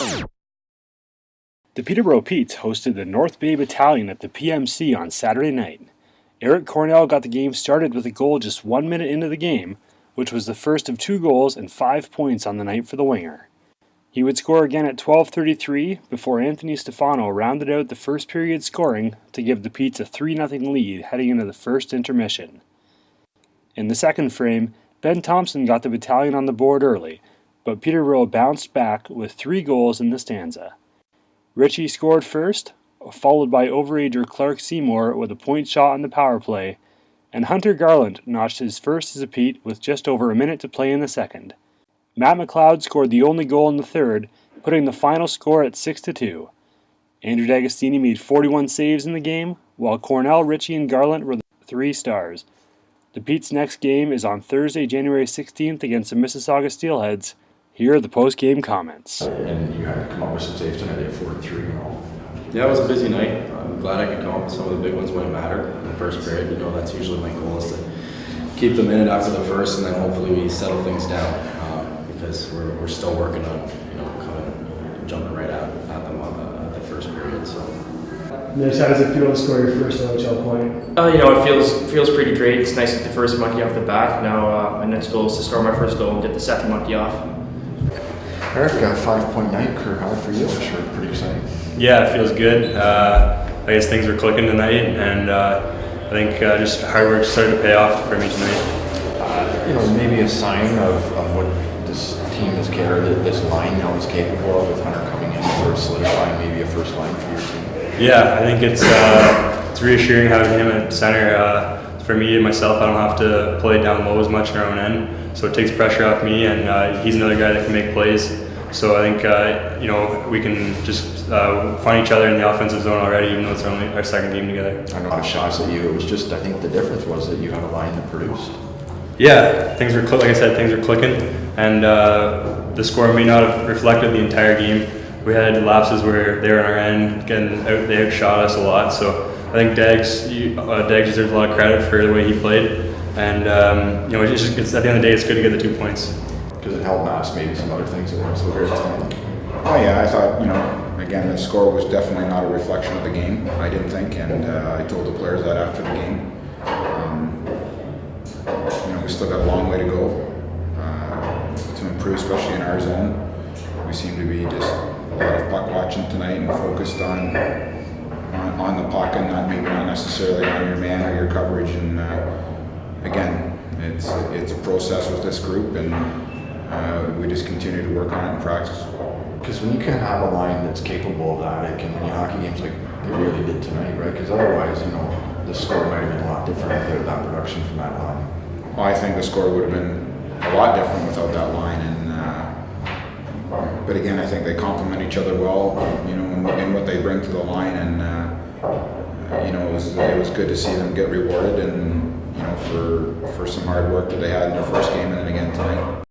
The Peterborough Petes hosted the North Bay Battalion at the PMC on Saturday night. Eric Cornell got the game started with a goal just 1 minute into the game, which was the first of 2 goals and 5 points on the night for the winger. He would score again at 12:33 before Anthony Stefano rounded out the first period scoring to give the Petes a 3-0 lead heading into the first intermission. In the second frame, Ben Thompson got the battalion on the board early, but Peterborough bounced back with 3 goals in the stanza. Richie scored first, followed by overager Clark Seymour with a point shot on the power play, and Hunter Garland notched his first as a Pete with just over a minute to play in the second. Matt McLeod scored the only goal in the third, putting the final score at 6-2. Andrew D'Agostini made 41 saves in the game, while Cornell, Richie, and Garland were the 3 stars. The Pete's next game is on Thursday, January 16th against the Mississauga Steelheads. Here are the post-game comments. And you had to come up with some saves tonight. They had 4-3 and all. Yeah, it was a busy night. I'm glad I could come up with some of the big ones when it mattered. In the first period, that's usually my goal, is to keep them in it after the first, and then hopefully we settle things down, because we're still working on jumping right at them on the first period. So. Nice. How does it feel to score your first NHL point? It feels pretty great. It's nice to get the first monkey off the back. Now my next goal is to score my first goal and get the second monkey off. Eric, got a 5-point night, career high for you. I'm sure pretty exciting. Yeah, it feels good. I guess things were clicking tonight, and I think just hard work started to pay off for me tonight. Maybe a sign of what this team is capable, this line now is capable of, with Hunter coming in for solidifying maybe a first line for your team. Yeah, I think it's reassuring having him at center. For me and myself, I don't have to play down low as much in our own end, so it takes pressure off me, and he's another guy that can make plays. So I think we can just find each other in the offensive zone already, even though it's only our second game together. I know a lot of shots at you. It was just, I think the difference was that you had a line that produced. Yeah, things were like I said, things were clicking, and the score may not have reflected the entire game. We had lapses where they were on our end, they outshot us a lot. So I think Dags deserves a lot of credit for the way he played, and it's at the end of the day, it's good to get the 2 points. Because it held mass, maybe some other things that weren't so great tonight. Oh yeah, I thought, again, the score was definitely not a reflection of the game, I didn't think, and I told the players that after the game. We still got a long way to go to improve, especially in our zone. We seem to be just a lot of puck watching tonight and focused on the puck, and not necessarily on your man or your coverage. And again, it's a process with this group, and we just continue to work on it in practice. Because when you can have a line that's capable of that, it can win you hockey games like they really did tonight, right? Because otherwise, the score might have been a lot different without that production from that line. Well, I think the score would have been a lot different without that line, and but again, I think they complement each other well, in what they bring to the line, and it was good to see them get rewarded, and for some hard work that they had in their first game, and then again tonight.